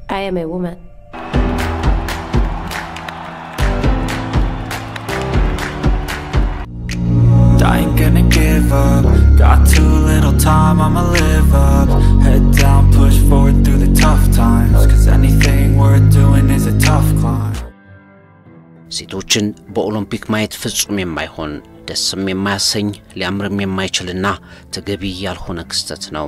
I am a woman. I ain't gonna give up. Got too little time, I'ma live up. Head down, push forward through the tough times. Cause anything worth doing is a tough climb. ሴቶችን በኦሎምፒክ ማየት ፍጹም የማይሆን ደስም የማያሰኝ ሊያምርም የማይችልና ተገቢ ያልሆነ ክስተት ነው።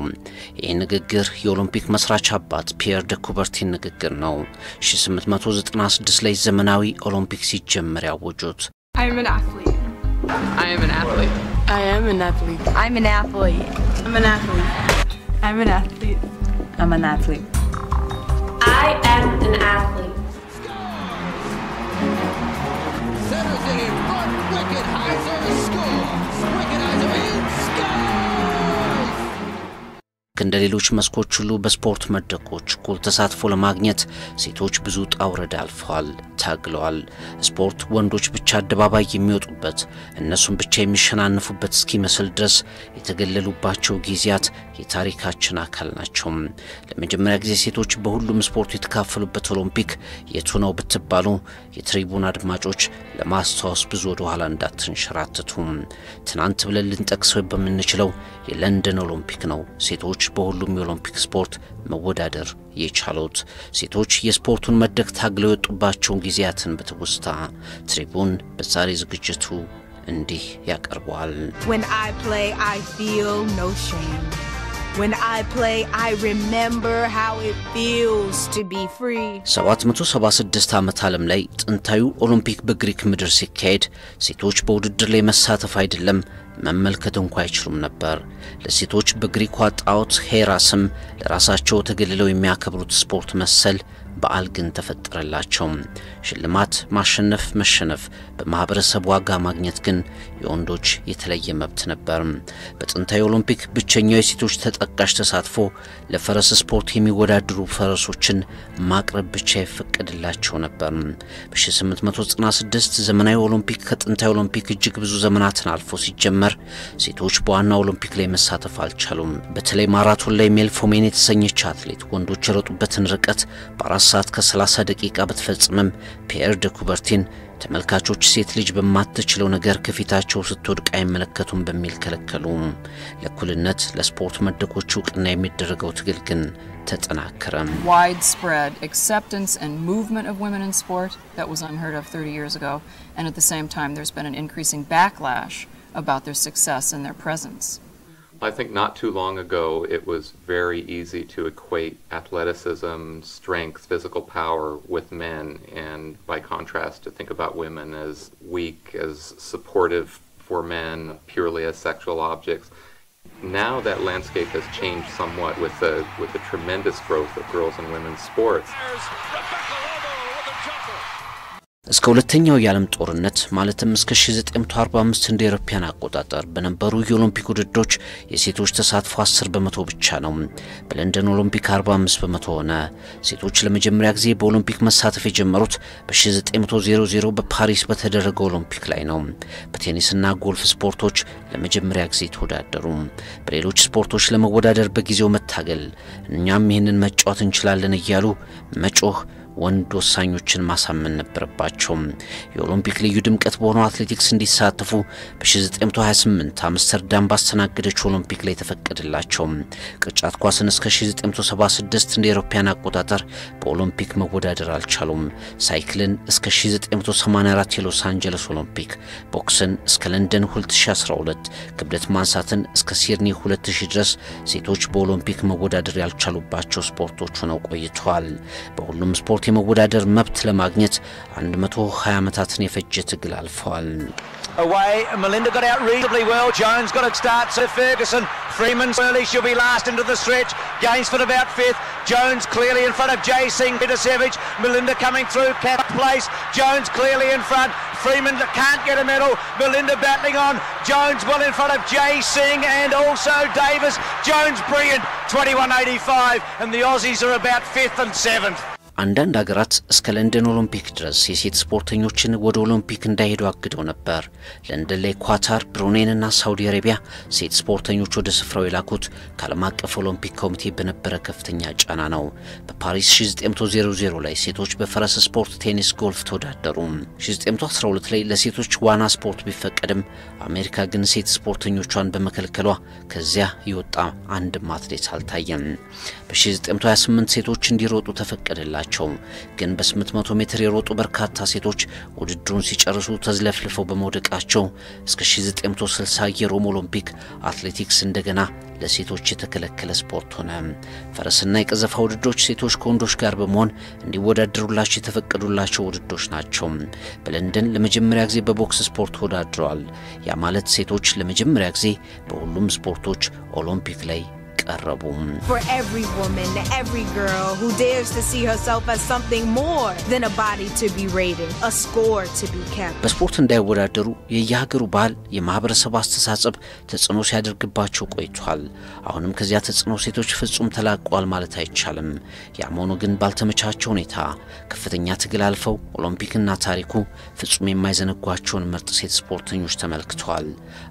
ይህ ንግግር የኦሎምፒክ መስራች አባት ፒየር ደ ኩበርቲን ንግግር ነው። 1896 ላይ ዘመናዊ ኦሎምፒክ ሲጀመር ያወጁት I am an athlete. I am an athlete. I am an athlete. I'm an athlete. I'm an athlete. I'm an athlete. I'm an athlete. I am an athlete. Centers it in front. Wickenheiser scores. Wickenheiser in scores. እንደሌሎች መስኮች ሁሉ በስፖርት መድረኮች እኩል ተሳትፎ ለማግኘት ሴቶች ብዙ ጣውረድ አልፈዋል፣ ታግለዋል። ስፖርት ወንዶች ብቻ አደባባይ የሚወጡበት እነሱም ብቻ የሚሸናነፉበት እስኪመስል ድረስ የተገለሉባቸው ጊዜያት የታሪካችን አካል ናቸው። ለመጀመሪያ ጊዜ ሴቶች በሁሉም ስፖርት የተካፈሉበት ኦሎምፒክ የቱ ነው ብትባሉ የትሪቡን አድማጮች ለማስተዋወስ ብዙ ወደ ኋላ እንዳትንሸራተቱ ትናንት ብለን ልንጠቅሰው በምንችለው የለንደን ኦሎምፒክ ነው። ሴቶች በሁሉም የኦሎምፒክ ስፖርት መወዳደር የቻሉት ሴቶች የስፖርቱን መድረክ ታግለው የወጡባቸው ጊዜያትን በትውስታ ትሪቡን በዛሬ ዝግጅቱ እንዲህ ያቀርባል። When I play I feel no shame. When I play I remember how it feels to be free. 776 ዓመት ዓለም ላይ ጥንታዩ ኦሎምፒክ በግሪክ ምድር ሲካሄድ ሴቶች በውድድር ላይ መሳተፍ አይደለም መመልከት እንኳን አይችሉም ነበር። ለሴቶች በግሪኳ ጣዖት ሄራ ስም ለራሳቸው ተገልለው የሚያከብሩት ስፖርት መሰል በዓል ግን ተፈጠረላቸው። ሽልማት ማሸነፍ መሸነፍ በማህበረሰብ ዋጋ ማግኘት ግን የወንዶች የተለየ መብት ነበር። በጥንታዊ ኦሎምፒክ ብቸኛው የሴቶች ተጠቃሽ ተሳትፎ ለፈረስ ስፖርት የሚወዳደሩ ፈረሶችን ማቅረብ ብቻ ይፈቀድላቸው ነበር። በ1896 ዘመናዊ ኦሎምፒክ ከጥንታዊ ኦሎምፒክ እጅግ ብዙ ዘመናትን አልፎ ሲጀመር ሴቶች በዋና ኦሎምፒክ ላይ መሳተፍ አልቻሉም። በተለይ ማራቶን ላይ ሜልፎሜን የተሰኘች አትሌት ወንዶች የሮጡበትን ርቀት በ4 ሰዓት ከ30 ደቂቃ በተፈጸመም ፒየር ደ ኩበርቲን ተመልካቾች ሴት ልጅ በማትችለው ነገር ከፊታቸው ስትወድቅ አይመለከቱም በሚል ከለከሉ። ለኩልነት ለስፖርት መድረኮች ዕውቅና የሚደረገው ትግል ግን ተጠናከረ። Widespread acceptance and movement of women in sport that was unheard of 30 years ago, and at the same time there's been an increasing backlash about their success and their presence. I think not too long ago it was very easy to equate athleticism, strength, physical power with men, and by contrast to think about women as weak, as supportive for men, purely as sexual objects. Now that landscape has changed somewhat with the tremendous growth of girls and women's sports. እስከ ሁለተኛው የዓለም ጦርነት ማለትም እስከ 1945 እንደ አውሮፓውያን አቆጣጠር በነበሩ የኦሎምፒክ ውድድሮች የሴቶች ተሳትፎ 10% ብቻ ነው። በለንደን ኦሎምፒክ 45% ሆነ። ሴቶች ለመጀመሪያ ጊዜ በኦሎምፒክ መሳተፍ የጀመሩት በ1900 በፓሪስ በተደረገው ኦሎምፒክ ላይ ነው። በቴኒስና ጎልፍ ስፖርቶች ለመጀመሪያ ጊዜ ተወዳደሩ። በሌሎች ስፖርቶች ለመወዳደር በጊዜው መታገል እኛም ይሄንን መጫወት እንችላለን እያሉ መጮህ ወንድ ወሳኞችን ማሳመን ነበረባቸው። የኦሎምፒክ ልዩ ድምቀት በሆነው አትሌቲክስ እንዲሳተፉ በ1928 አምስተርዳም ባስተናገደች ኦሎምፒክ ላይ ተፈቀደላቸው። ቅርጫት ኳስን እስከ 1976 እንደ አውሮፓውያን አቆጣጠር በኦሎምፒክ መወዳደር አልቻሉም። ሳይክልን እስከ 1984 የሎስ አንጀለስ ኦሎምፒክ፣ ቦክስን እስከ ለንደን 2012፣ ክብደት ማንሳትን እስከ ሲድኒ 2000 ድረስ ሴቶች በኦሎምፒክ መወዳደር ያልቻሉባቸው ስፖርቶች ሆነው ቆይተዋል። በሁሉም ስፖርት የመወዳደር መብት ለማግኘት 120 ዓመታትን የፈጀ ትግል አልፈዋል። Away, Melinda got out reasonably well. Jones got a start. So Ferguson, Freeman early. She'll be last into the stretch. Gainsford about 5th. Jones clearly in front of Jay Singh, Petersevich. Melinda coming through, cap place. Jones clearly in front. Freeman can't get a medal. Melinda battling on. Jones well in front of Jay Singh and also Davis. Jones brilliant, 21.85, and the Aussies are about 5th and 7th. አንዳንድ ሀገራት እስከ ለንደን ኦሎምፒክ ድረስ የሴት ስፖርተኞችን ወደ ኦሎምፒክ እንዳይሄዱ አግደው ነበር። ለንደን ላይ ኳታር፣ ብሩኔይንና ሳውዲ አረቢያ ሴት ስፖርተኞች ወደ ስፍራው የላኩት ከዓለም አቀፍ ኦሎምፒክ ኮሚቴ በነበረ ከፍተኛ ጫና ነው። በፓሪስ 1900 ላይ ሴቶች በፈረስ ስፖርት፣ ቴኒስ፣ ጎልፍ ተወዳደሩ። 1912 ላይ ለሴቶች ዋና ስፖርት ቢፈቀድም አሜሪካ ግን ሴት ስፖርተኞቿን በመከልከሏ ከዚያ ይወጣ አንድም አትሌት አልታየም። በ1928 ሴቶች እንዲሮጡ ተፈቀደላቸው። ግን በ800 ሜትር የሮጡ በርካታ ሴቶች ውድድሩን ሲጨርሱ ተዝለፍልፈው በመውደቃቸው እስከ 1960 የሮም ኦሎምፒክ አትሌቲክስ እንደገና ለሴቶች የተከለከለ ስፖርት ሆነ። ፈረስና የቀዘፋ ውድድሮች ሴቶች ከወንዶች ጋር በመሆን እንዲወዳደሩላቸው የተፈቀዱላቸው ውድድሮች ናቸው። በለንደን ለመጀመሪያ ጊዜ በቦክስ ስፖርት ተወዳድረዋል። ያ ማለት ሴቶች ለመጀመሪያ ጊዜ በሁሉም ስፖርቶች ኦሎምፒክ ላይ ቀረቡ። For every woman, every girl who dares to see herself as something more than a body to be rated, a score to be kept. በስፖርት እንዳይወዳደሩ የየሀገሩ ባህል የማህበረሰብ አስተሳሰብ ተጽዕኖ ሲያደርግባቸው ቆይቷል። አሁንም ከዚያ ተጽዕኖ ሴቶች ፍጹም ተላቀዋል ማለት አይቻልም። ያም ሆኖ ግን ባልተመቻቸ ሁኔታ ከፍተኛ ትግል አልፈው ኦሎምፒክና ታሪኩ ፍጹም የማይዘነጓቸውን ምርጥ ሴት ስፖርተኞች ተመልክተዋል።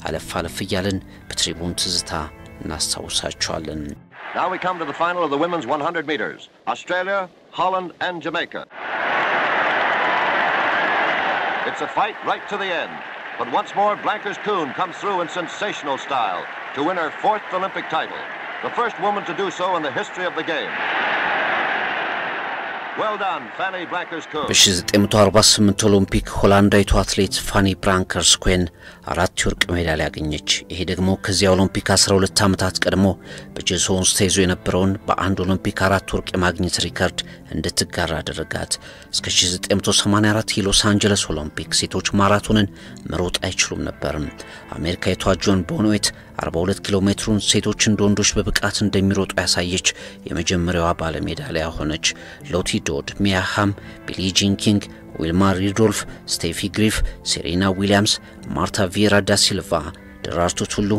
አለፍ አለፍ እያልን በትሪቡን ትዝታ እናስታውሳቸዋለን። Now we come to the final of the women's 100 meters. Australia, Holland and Jamaica. It's a fight right to the end. But once more Blankers-Koen comes through in sensational style to win her 4th Olympic title. The first woman to do so in the history of the game. Well done, Fanny Blankers-Koen. በ1948 ኦሎምፒክ ሆላንዳዊቷ አትሌት ፋኒ ብራንከርስ-ኮን 4 የወርቅ ሜዳሊያ ያገኘች። ይሄ ደግሞ ከዚያ ኦሎምፒክ 12 ዓመታት ቀድሞ በጄሶንስ ተይዞ የነበረውን በአንድ ኦሎምፒክ 4 ወርቅ የማግኘት ሪከርድ እንድትጋራ አደረጋት። እስከ 1984 የሎስ አንጀለስ ኦሎምፒክ ሴቶች ማራቶንን መሮጥ አይችሉም ነበር። አሜሪካዊቷ ጆን ቦኖዌት 42 ኪሎ ሜትሩን ሴቶች እንደ ወንዶች በብቃት እንደሚሮጡ ያሳየች የመጀመሪያዋ ባለ ሜዳሊያ ሆነች። ሎቲ ዶድ፣ ሚያ ሃም፣ ቢሊ ጂን ኪንግ፣ ዊልማ ሪዶልፍ፣ ስቴፊ ግሪፍ፣ ሴሬና ዊሊያምስ፣ ማርታ ቪራ ዳ ሲልቫ፣ ደራርቱ ቱሉ፣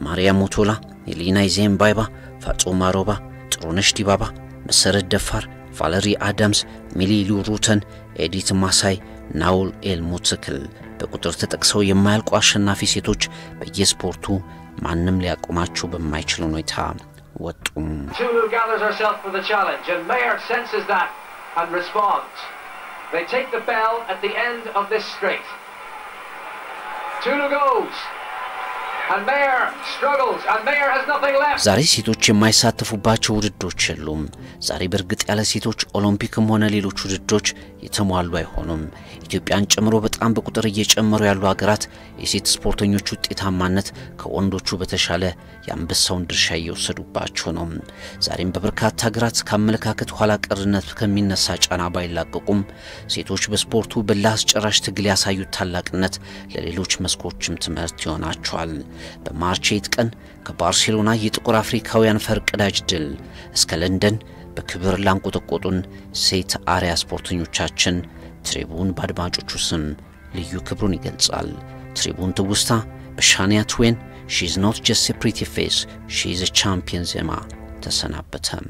ማሪያ ሞቶላ፣ ኤሊና ዜምባይባ፣ ፋጡማ ሮባ፣ ጥሩነሽ ዲባባ፣ መሰረት ደፋር፣ ቫለሪ አዳምስ፣ ሚሊሉ ሩተን፣ ኤዲት ማሳይ፣ ናውል ኤል ሙትክል በቁጥር ተጠቅሰው የማያልቁ አሸናፊ ሴቶች በየስፖርቱ ማንም ሊያቆማቸው በማይችል ሁኔታ ወጡ። Tulu gathers herself for the challenge and Mayer senses that and responds. They take the bell at the end of this straight. Tulu goes. And Mayer struggles and Mayer has nothing left. ዛሬ ሴቶች የማይሳተፉባቸው ውድድሮች የሉም። ዛሬ በርግጥ ያለ ሴቶች ኦሎምፒክም ሆነ ሌሎች ውድድሮች የተሟሉ አይሆኑም። ኢትዮጵያን ጨምሮ በጣም በቁጥር እየጨመሩ ያሉ ሀገራት የሴት ስፖርተኞች ውጤታማነት ከወንዶቹ በተሻለ የአንበሳውን ድርሻ እየወሰዱባቸው ነው። ዛሬም በበርካታ ሀገራት ከአመለካከት ኋላ ቀርነት ከሚነሳ ጫና ባይላቀቁም ሴቶች በስፖርቱ በላስጨራሽ ትግል ያሳዩት ታላቅነት ለሌሎች መስኮችም ትምህርት ይሆናቸዋል። በማርች 8 ቀን ከባርሴሎና የጥቁር አፍሪካውያን ፈርቀዳጅ ድል እስከ ለንደን በክብር ላንቆጠቆጡን ሴት አሪያ ስፖርተኞቻችን ትሪቡን በአድማጮቹ ስም ልዩ ክብሩን ይገልጻል። ትሪቡን ትውስታ በሻኒያ ትዌን She's not just a pretty face, she's a champion ዜማ ተሰናበተም።